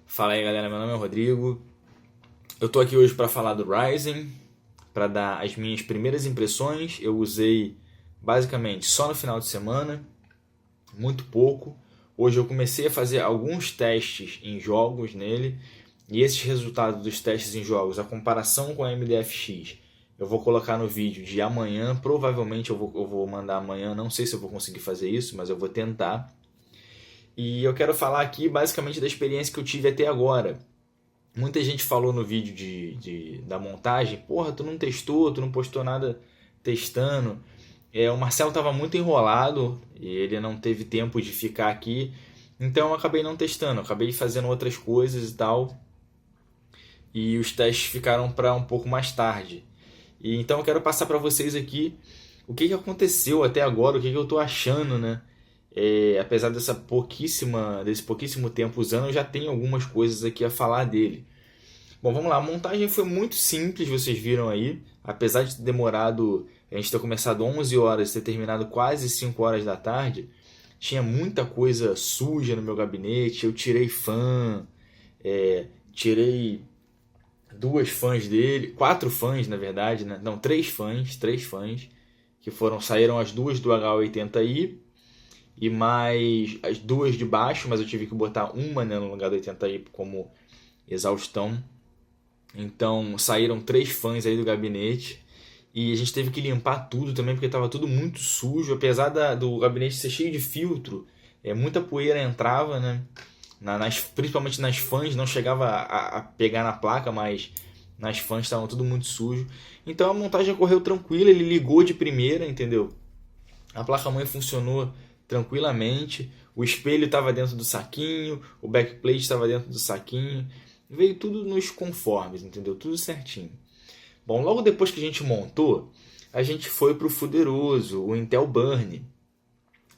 Fala aí galera, meu nome é Rodrigo. Eu tô aqui hoje para falar do Ryzen, para dar as minhas primeiras impressões. Eu usei basicamente só no final de semana, muito pouco. Hoje eu comecei a fazer alguns testes em jogos nele e esses resultados dos testes em jogos, a comparação com a MDFX, eu vou colocar no vídeo de amanhã. Provavelmente eu vou mandar amanhã, não sei se eu vou conseguir fazer isso, mas eu vou tentar. E eu quero falar aqui basicamente da experiência que eu tive até agora. Muita gente falou no vídeo da montagem, porra, tu não testou, tu não postou nada testando. O Marcelo estava muito enrolado e ele não teve tempo de ficar aqui, então eu acabei não testando, eu acabei fazendo outras coisas e tal. E os testes ficaram para um pouco mais tarde. E então eu quero passar para vocês aqui o que aconteceu até agora, o que eu estou achando, né? Apesar desse pouquíssimo tempo usando, eu já tenho algumas coisas aqui a falar dele. Bom, vamos lá. A montagem foi muito simples, vocês viram aí. Apesar de ter demorado, a gente ter começado 11 horas e ter terminado quase 5 horas da tarde, tinha muita coisa suja no meu gabinete. Eu tirei fã, tirei duas fãs dele, quatro fãs na verdade, né? Não, três fãs, que saíram as duas do H80i e mais as duas de baixo, mas eu tive que botar uma, né, no lugar do 80i como exaustão. Então saíram três fãs aí do gabinete e a gente teve que limpar tudo também porque estava tudo muito sujo, apesar do gabinete ser cheio de filtro, muita poeira entrava, né? Principalmente nas fãs, não chegava a pegar na placa, mas nas fãs estavam tudo muito sujo. Então a montagem correu tranquila, ele ligou de primeira, entendeu? A placa-mãe funcionou tranquilamente, o espelho estava dentro do saquinho, o backplate estava dentro do saquinho, veio tudo nos conformes, entendeu? Tudo certinho. Bom, logo depois que a gente montou, a gente foi para o fuderoso, o Intel Burn.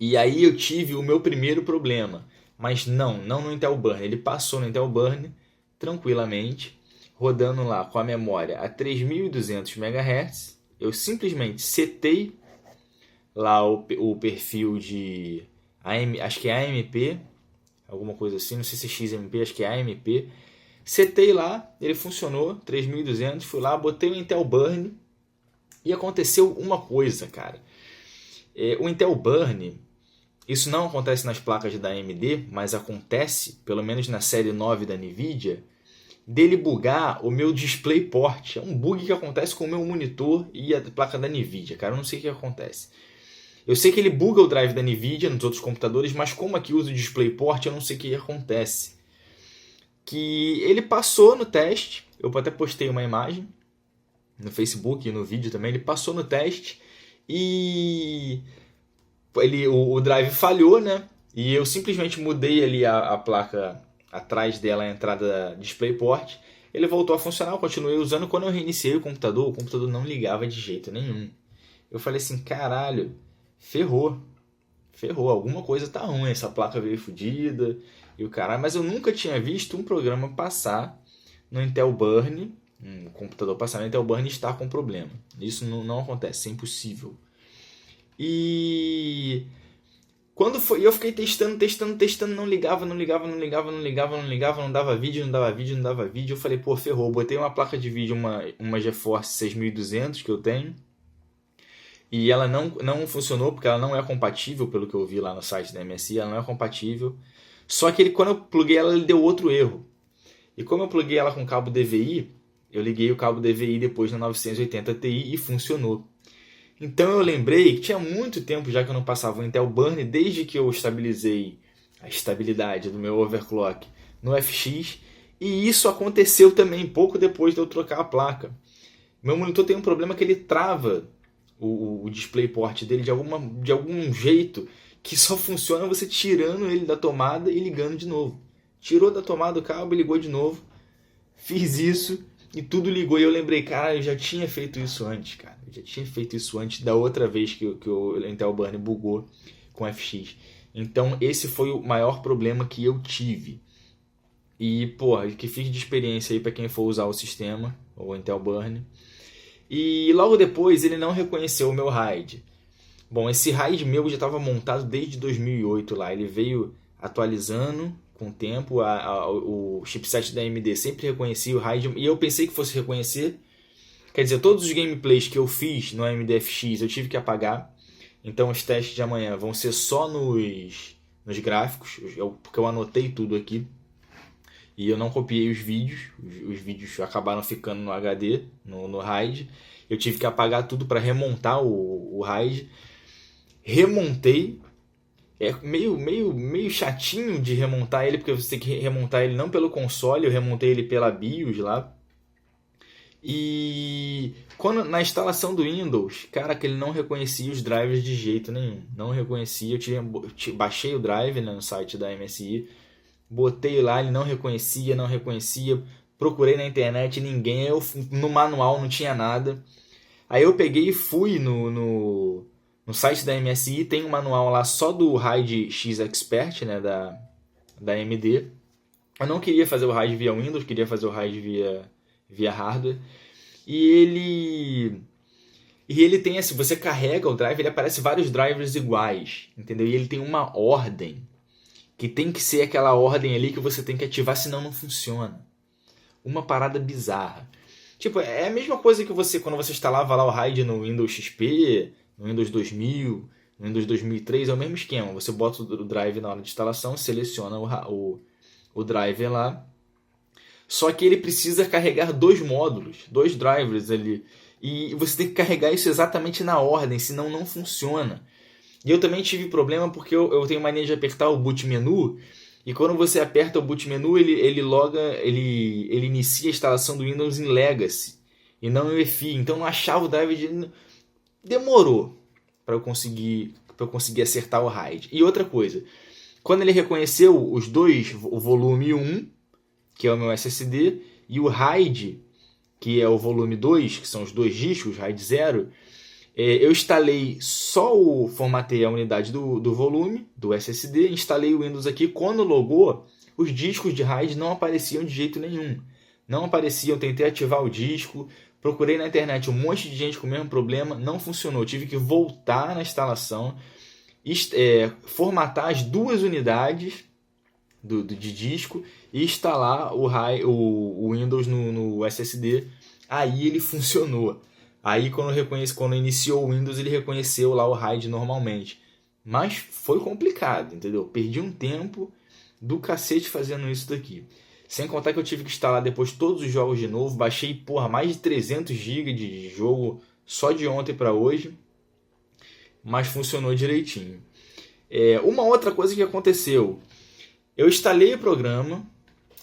E aí eu tive o meu primeiro problema, mas não no Intel Burn, ele passou no Intel Burn tranquilamente, rodando lá com a memória a 3200 MHz. Eu simplesmente setei lá o perfil de acho que é AMP, alguma coisa assim, não sei se é XMP, acho que é AMP. Setei lá, ele funcionou, 3200, fui lá, botei o Intel Burn e aconteceu uma coisa, cara. O Intel Burn, isso não acontece nas placas da AMD, mas acontece, pelo menos na série 9 da NVIDIA, dele bugar o meu DisplayPort. É um bug que acontece com o meu monitor e a placa da NVIDIA, cara, eu não sei o que acontece. Eu sei que ele buga o drive da NVIDIA nos outros computadores, mas como aqui uso o DisplayPort, eu não sei o que acontece. Que ele passou no teste, eu até postei uma imagem no Facebook e no vídeo também, ele passou no teste e o drive falhou, né? E eu simplesmente mudei ali a placa atrás dela, a entrada DisplayPort, ele voltou a funcionar, eu continuei usando. Quando eu reiniciei o computador não ligava de jeito nenhum. Eu falei assim, caralho, ferrou, alguma coisa tá ruim, essa placa veio fodida e o caralho. Mas eu nunca tinha visto um programa passar no Intel Burn, um computador passar no Intel Burn e estar com problema. Isso não acontece, é impossível. E quando foi, eu fiquei testando, não ligava, não dava vídeo. Eu falei, pô, ferrou, botei uma placa de vídeo, uma GeForce 6200 que eu tenho, e ela não funcionou porque ela não é compatível, pelo que eu vi lá no site da MSI, ela não é compatível. Só que quando eu pluguei ela, ele deu outro erro. E como eu pluguei ela com cabo DVI, eu liguei o cabo DVI depois na 980 Ti e funcionou. Então eu lembrei que tinha muito tempo já que eu não passava o Intel Burn, desde que eu estabilizei a estabilidade do meu overclock no FX. E isso aconteceu também pouco depois de eu trocar a placa. Meu monitor tem um problema que ele trava o DisplayPort dele de algum jeito, que só funciona você tirando ele da tomada e ligando de novo. Tirou da tomada o cabo e ligou de novo. Fiz isso e tudo ligou. E eu lembrei, cara, eu já tinha feito isso antes, cara. Eu já tinha feito isso antes da outra vez que o Intel Burn bugou com FX. Então esse foi o maior problema que eu tive. E, porra, que fiz de experiência aí para quem for usar o sistema, o Intel Burn. E logo depois ele não reconheceu o meu RAID. Bom, esse RAID meu já estava montado desde 2008 lá. Ele veio atualizando com o tempo. O chipset da AMD sempre reconhecia o Radeon, e eu pensei que fosse reconhecer. Quer dizer, todos os gameplays que eu fiz no AMD FX eu tive que apagar. Então os testes de amanhã vão ser só nos gráficos, porque eu anotei tudo aqui. E eu não copiei os vídeos. Os vídeos acabaram ficando no HD, no RAID. Eu tive que apagar tudo para remontar o RAID. Remontei. É meio chatinho de remontar ele, porque você tem que remontar ele não pelo console, eu remontei ele pela BIOS lá. E na instalação do Windows, cara, que ele não reconhecia os drivers de jeito nenhum. Não reconhecia. Baixei o drive, né, no site da MSI, botei lá, ele não reconhecia. Procurei na internet, ninguém. No manual não tinha nada. Aí eu peguei e fui no site da MSI, tem um manual lá só do RAID X Expert, né, da AMD. Eu não queria fazer o RAID via Windows, queria fazer o RAID via hardware. E ele tem assim, você carrega o drive, ele aparece vários drivers iguais, entendeu? E ele tem uma ordem, que tem que ser aquela ordem ali que você tem que ativar, senão não funciona. Uma parada bizarra. Tipo, é a mesma coisa que quando você instalava lá o RAID no Windows XP, no Windows 2000, no Windows 2003, é o mesmo esquema. Você bota o drive na hora de instalação, seleciona o driver lá. Só que ele precisa carregar 2 módulos, 2 drivers ali. E você tem que carregar isso exatamente na ordem, senão não funciona. E eu também tive problema porque eu tenho mania de apertar o boot menu. E quando você aperta o boot menu, ele inicia a instalação do Windows em Legacy e não em UEFI. Então não achava o driver demorou para eu conseguir acertar o RAID. E outra coisa, quando ele reconheceu os dois, o volume 1, que é o meu SSD, e o RAID, que é o volume 2, que são os 2 discos, RAID 0, eu instalei formatei a unidade do volume, do SSD, instalei o Windows aqui. Quando logou, os discos de RAID não apareciam de jeito nenhum. Não apareciam, tentei ativar o disco, procurei na internet um monte de gente com o mesmo problema, não funcionou. Tive que voltar na instalação, formatar as 2 unidades de disco e instalar o Windows no SSD. Aí ele funcionou. Aí quando iniciou o Windows, ele reconheceu lá o RAID normalmente. Mas foi complicado, entendeu? Perdi um tempo do cacete fazendo isso daqui. Sem contar que eu tive que instalar depois todos os jogos de novo. Baixei, mais de 300 GB de jogo só de ontem para hoje. Mas funcionou direitinho. Uma outra coisa que aconteceu. Eu instalei o programa,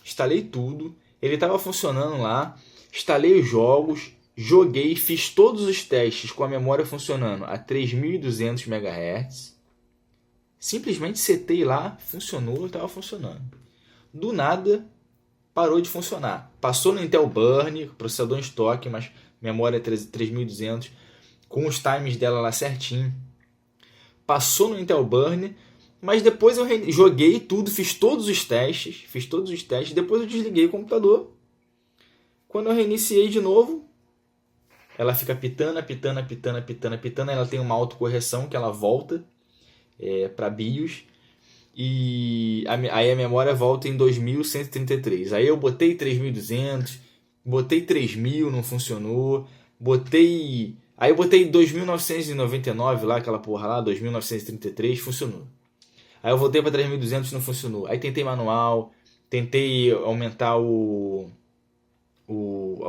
instalei tudo. Ele estava funcionando lá. Instalei os jogos, joguei, fiz todos os testes com a memória funcionando a 3200 MHz. Simplesmente setei lá, funcionou, estava funcionando. Do nada, parou de funcionar. Passou no Intel Burn, processador em estoque, mas memória 3200, com os times dela lá certinho. Passou no Intel Burn, mas depois eu joguei tudo, fiz todos os testes, depois eu desliguei o computador. Quando eu reiniciei de novo, ela fica pitando, ela tem uma autocorreção que ela volta para BIOS, e aí a memória volta em 2133. Aí eu botei 3200, botei 3000, não funcionou, aí eu botei 2999 lá, aquela porra lá, 2933, funcionou. Aí eu voltei para 3200, não funcionou. Aí tentei manual, tentei aumentar a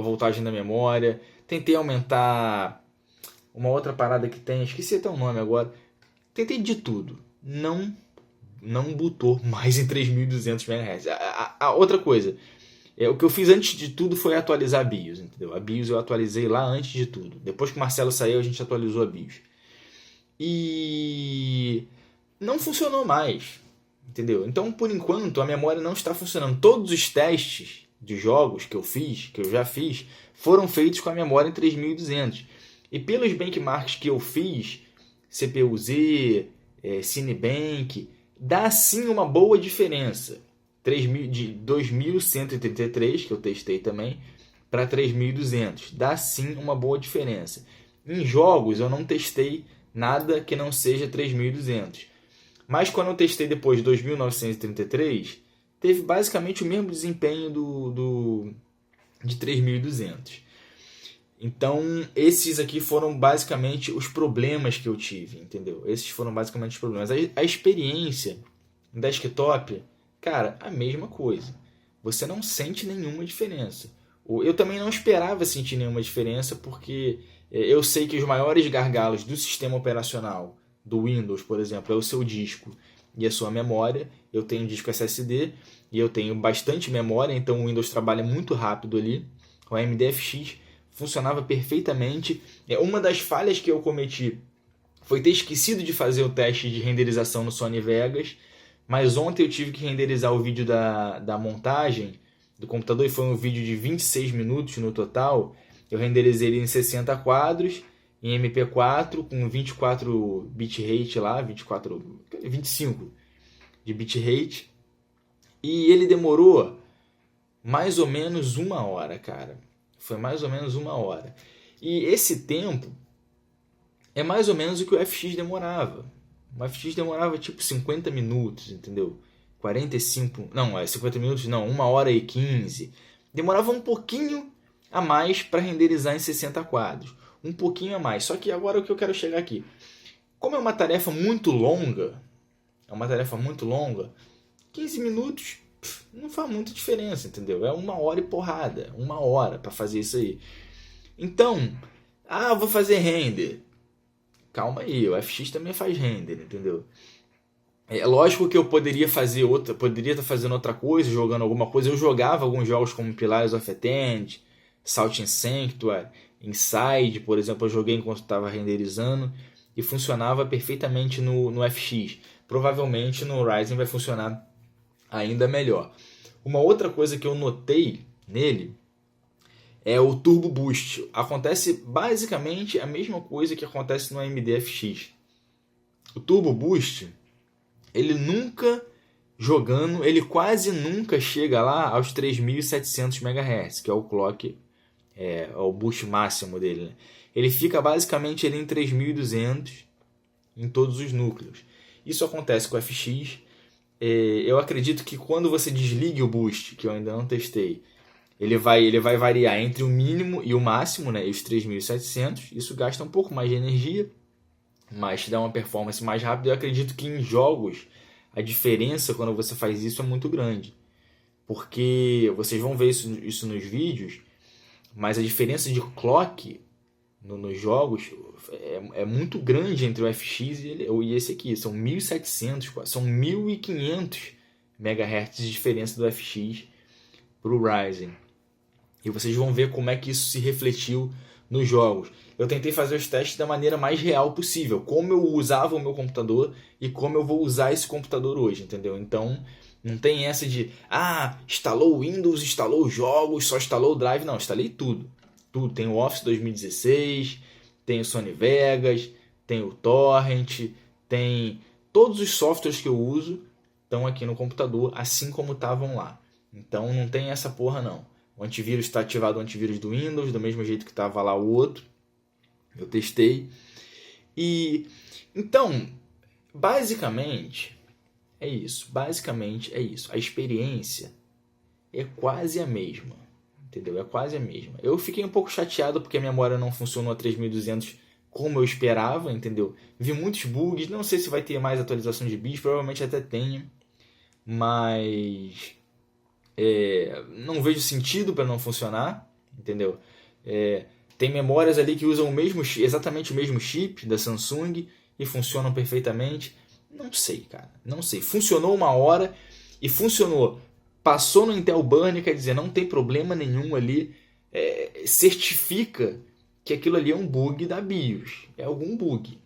voltagem da memória, tentei aumentar uma outra parada que tem, esqueci até o nome agora, tentei de tudo, não botou mais em 3200 MHz. A outra coisa, o que eu fiz antes de tudo foi atualizar a BIOS, entendeu? A BIOS eu atualizei lá antes de tudo, depois que o Marcelo saiu a gente atualizou a BIOS, e não funcionou mais, entendeu? Então por enquanto a memória não está funcionando. Todos os testes de jogos que eu já fiz, foram feitos com a memória em 3200. E pelos benchmarks que eu fiz, CPU-Z, Cinebench, dá sim uma boa diferença. De 2133, que eu testei também, para 3200. Dá sim uma boa diferença. Em jogos eu não testei nada que não seja 3200. Mas quando eu testei depois 2933, teve basicamente o mesmo desempenho de 3200. Então, esses aqui foram basicamente os problemas que eu tive, entendeu? Esses foram basicamente os problemas. A experiência em desktop, cara, a mesma coisa. Você não sente nenhuma diferença. Eu também não esperava sentir nenhuma diferença, porque eu sei que os maiores gargalos do sistema operacional do Windows, por exemplo, é o seu disco e a sua memória. Eu tenho disco SSD e eu tenho bastante memória, então o Windows trabalha muito rápido ali. O AMD FX funcionava perfeitamente. Uma das falhas que eu cometi foi ter esquecido de fazer o teste de renderização no Sony Vegas, mas ontem eu tive que renderizar o vídeo da montagem do computador e foi um vídeo de 26 minutos no total. Eu renderizei ele em 60 quadros, em MP4, com 24 bitrate lá, 25 de bitrate. E ele demorou mais ou menos 1 hora, cara. Foi mais ou menos 1 hora. E esse tempo é mais ou menos o que o FX demorava. O FX demorava tipo 50 minutos, entendeu? 45... Não, 50 minutos não, 1h15. Demorava um pouquinho a mais para renderizar em 60 quadros. Um pouquinho a mais. Só que agora o que eu quero chegar aqui. Como é uma tarefa muito longa, 15 minutos não faz muita diferença, entendeu? É 1 hora e porrada. 1 hora para fazer isso aí. Então, vou fazer render. Calma aí, o FX também faz render, entendeu? É lógico que eu poderia estar fazendo outra coisa, jogando alguma coisa. Eu jogava alguns jogos como Pillars of Eternity, Salt and Sanctuary, Inside, por exemplo, eu joguei enquanto estava renderizando e funcionava perfeitamente no FX. Provavelmente no Ryzen vai funcionar ainda melhor. Uma outra coisa que eu notei nele é o Turbo Boost. Acontece basicamente a mesma coisa que acontece no AMD FX. O Turbo Boost, ele quase nunca chega lá aos 3.700 MHz, que é o clock, é o boost máximo dele, né? Ele fica basicamente em 3.200 em todos os núcleos. Isso acontece com o FX. Eu acredito que quando você desliga o boost, que eu ainda não testei, ele vai variar entre o mínimo e o máximo, né, e os 3.700. Isso gasta um pouco mais de energia, mas te dá uma performance mais rápida. Eu acredito que em jogos a diferença quando você faz isso é muito grande, porque vocês vão ver isso nos vídeos, mas a diferença de clock nos jogos é muito grande entre o FX e esse aqui. São 1.700, são 1.500 MHz de diferença do FX para o Ryzen. E vocês vão ver como é que isso se refletiu nos jogos. Eu tentei fazer os testes da maneira mais real possível, como eu usava o meu computador e como eu vou usar esse computador hoje, entendeu? Então, não tem essa de, instalou o Windows, instalou os jogos, só instalou o Drive. Não, instalei tudo. Tudo. Tem o Office 2016, tem o Sony Vegas, tem o Torrent, tem todos os softwares que eu uso estão aqui no computador, assim como estavam lá. Então, não tem essa porra, não. O antivírus está ativado, o antivírus do Windows, do mesmo jeito que estava lá o outro. Eu testei. E então, basicamente é isso. A experiência é quase a mesma, entendeu? É quase a mesma. Eu fiquei um pouco chateado porque a memória não funcionou a 3200 como eu esperava, entendeu? Vi muitos bugs, não sei se vai ter mais atualização de BIOS, provavelmente até tenha, mas não vejo sentido para não funcionar, entendeu? Tem memórias ali que usam exatamente o mesmo chip da Samsung e funcionam perfeitamente. Não sei, cara. Não sei. Funcionou 1 hora e funcionou. Passou no Intel Burn, quer dizer, não tem problema nenhum ali. Certifica que aquilo ali é um bug da BIOS. É algum bug,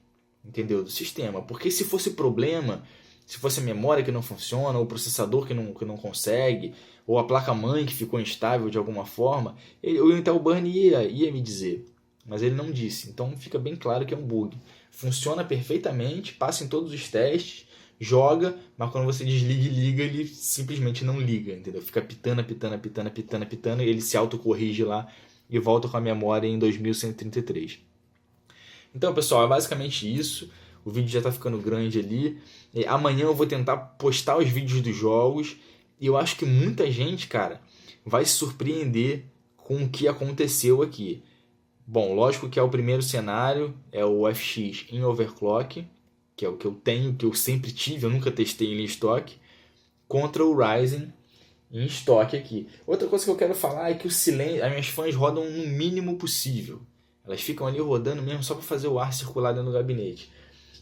entendeu? Do sistema. Porque se fosse problema, se fosse a memória que não funciona, ou o processador que não consegue, ou a placa-mãe que ficou instável de alguma forma, o Intel Burn ia me dizer, mas ele não disse. Então fica bem claro que é um bug. Funciona perfeitamente, passa em todos os testes, joga, mas quando você desliga e liga, ele simplesmente não liga, entendeu? Fica pitando, e ele se autocorrige lá e volta com a memória em 2133. Então, pessoal, é basicamente isso. O vídeo já está ficando grande ali. Amanhã eu vou tentar postar os vídeos dos jogos. E eu acho que muita gente, cara, vai se surpreender com o que aconteceu aqui. Bom, lógico que é o primeiro cenário, é o FX em overclock, que é o que eu tenho, que eu sempre tive, eu nunca testei em estoque, contra o Ryzen em estoque aqui. Outra coisa que eu quero falar é que o silêncio, as minhas fãs rodam no mínimo possível. Elas ficam ali rodando mesmo só para fazer o ar circular dentro do gabinete.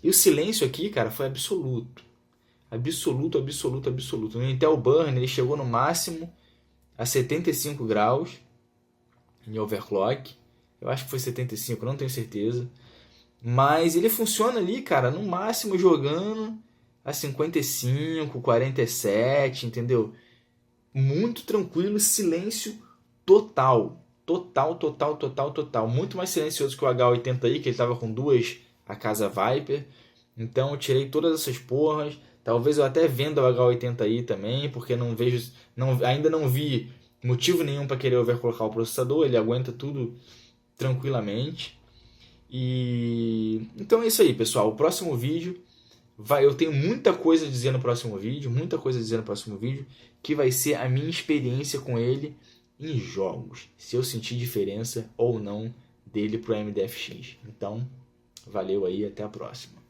E o silêncio aqui, cara, foi absoluto. Absoluto, absoluto, absoluto. No Intel Burn ele chegou no máximo a 75 graus em overclock. Eu acho que foi 75, não tenho certeza. Mas ele funciona ali, cara, no máximo jogando a 55, 47, entendeu? Muito tranquilo, silêncio total. Total, total, total, total. Muito mais silencioso que o H80i, que ele tava com duas a casa Viper. Então eu tirei todas essas porras. Talvez eu até venda o H80i também, porque não vejo, ainda não vi motivo nenhum para querer overclockar o processador. Ele aguenta tudo tranquilamente. E então é isso aí, pessoal. O próximo vídeo eu tenho muita coisa a dizer no próximo vídeo, que vai ser a minha experiência com ele em jogos, se eu sentir diferença ou não dele pro AMD FX. Então, valeu aí, até a próxima.